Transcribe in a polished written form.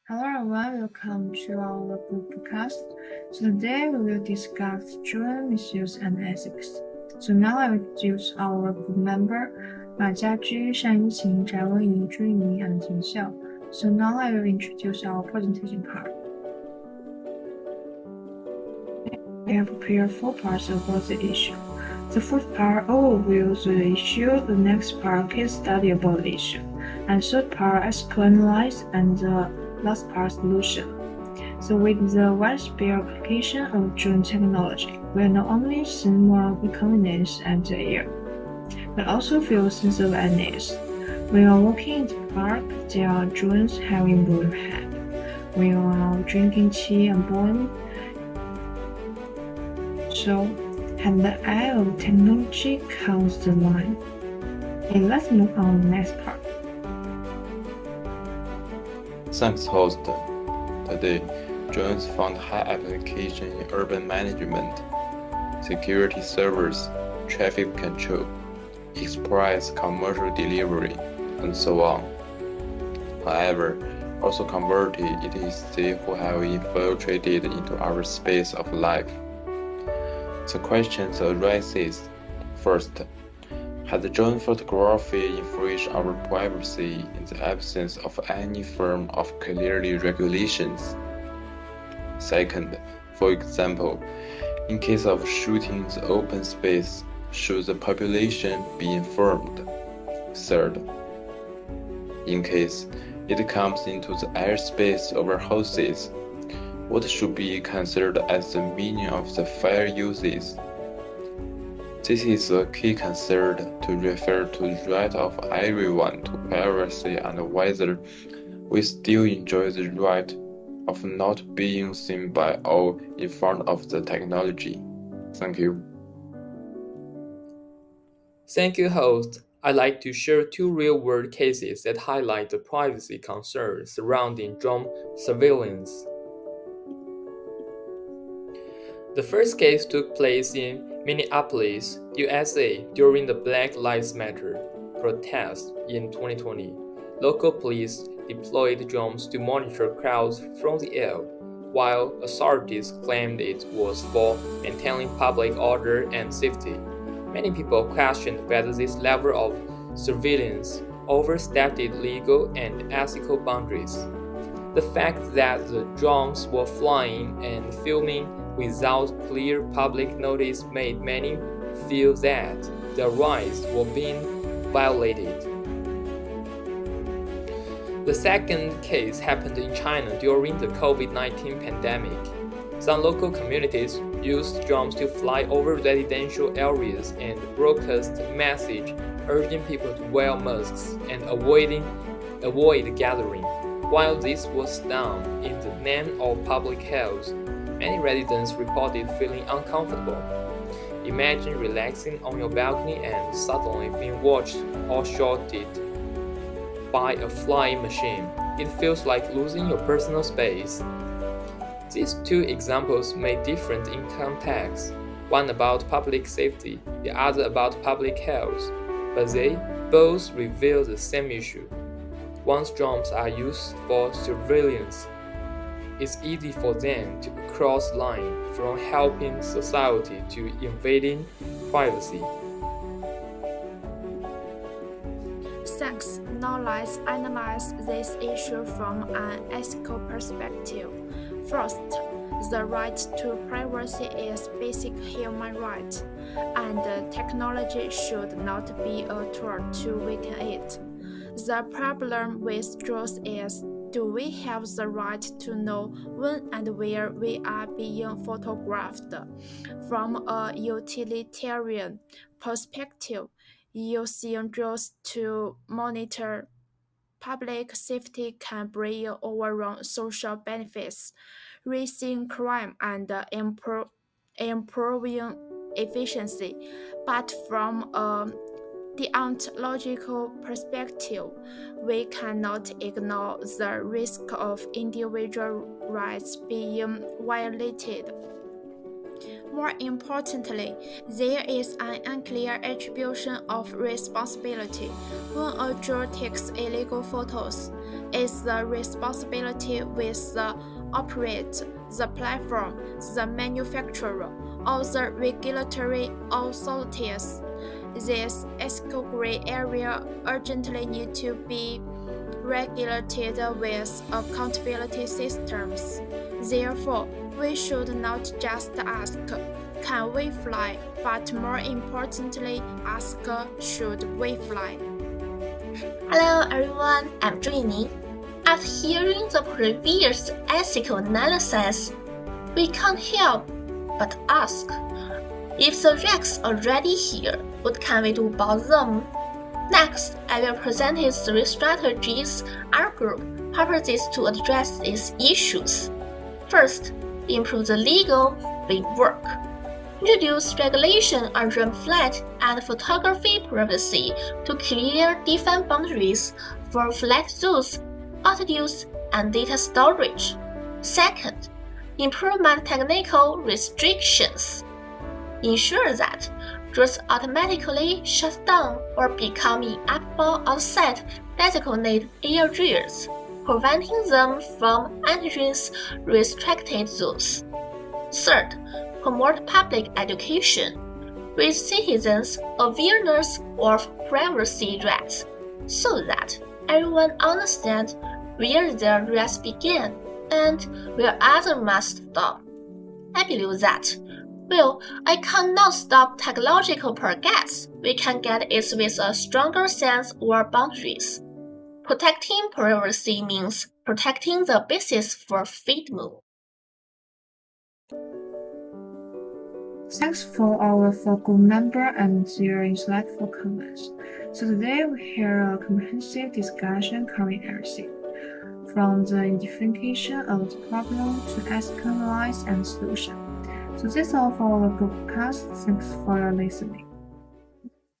Hello everyone, welcome to our podcast. So today we will discuss drone misuse and ethics. So now I will introduce our group member, JIAJU A198285. So now I will introduce our presentation part. We have prepared 4 parts about the issue. The first part overviews the issue, the next part case study about the issue, and third part ethical analysis, and the last part solution. So with the widespread application of drone technology, we not only see more inconvenience at the air, but also feel sense of unease. When you're walking in the park, there are drones having overhead. When you are drinking tea and bowling, so and the eye of technology counts the line. Okay, let's move on to the next part. Thanks, host. Today, drones found high application in urban management, security service, traffic control, express commercial delivery, and so on. However, also converted it is they who have infiltrated into our space of life. The question arises, first, has drone photography infringed our privacy in the absence of any form of clearly regulations? Second, for example, in case of shooting the open space, should the population be informed? Third, in case it comes into the airspace of our houses, what should be considered as the meaning of the fair uses? This is a key concern to refer to the right of everyone to privacy and whether we still enjoy the right of not being seen by all in front of the technology. Thank you. Thank you, host. I'd like to share 2 real-world cases that highlight the privacy concerns surrounding drone surveillance. The first case took place in Minneapolis, USA during the Black Lives Matter protest in 2020. Local police deployed drones to monitor crowds from the air, while authorities claimed it was for maintaining public order and safety. Many people questioned whether this level of surveillance overstepped legal and ethical boundaries. The fact that the drones were flying and filming without clear public notice made many feel that their rights were being violated. The second case happened in China during the COVID-19 pandemic. Some local communities used drones to fly over residential areas and broadcast a message urging people to wear masks and avoid gathering. While this was done in the name of public health, many residents reported feeling uncomfortable. Imagine relaxing on your balcony and suddenly being watched or shot by a flying machine. It feels like losing your personal space. These 2 examples may differ in context, one about public safety, the other about public health, but they both reveal the same issue. Once drones are used for surveillance, it's easy for them to cross the line from helping society to invading privacy. Thanks. Now let's analyze this issue from an ethical perspective. First, the right to privacy is a basic human right, and technology should not be a tool to weaken it. The problem with drones is, do we have the right to know when and where we are being photographed? From a utilitarian perspective, using drones to monitor public safety can bring overall social benefits, raising crime and improving efficiency. But from a deontological perspective, we cannot ignore the risk of individual rights being violated. More importantly, there is an unclear attribution of responsibility. When a juror takes illegal photos, is the responsibility with the operator, the platform, the manufacturer, or the regulatory authorities? This ethical gray area urgently needs to be regulated with accountability systems. Therefore, we should not just ask, can we fly, but more importantly, ask, should we fly? Hello everyone, I'm ZHU YINING. After hearing the previous ethical analysis, we can't help but ask, if the wrecks are already here, what can we do about them? Next, I will present 3 strategies our group proposes to address these issues. First, improve the legal framework. Introduce regulation on red flag and photography privacy to clearly define boundaries for flag zones, auto-use, and data storage. Second, implement technical restrictions. Ensure that drones automatically shut down or become inactive outside designated areas, preventing them from entering restricted zones. Third, promote public education. Raise citizens' awareness of privacy rights so that everyone understands where their rights begin and where others must stop. I believe that, while I cannot stop technological progress, we can get it with a stronger sense of boundaries. Protecting privacy means protecting the basis for freedom. Thanks for our focal member and their insightful comments. So today we hear a comprehensive discussion covering everything, from the identification of the problem to ethical analysis and solution. So that's all for our podcast. Thanks for your listening.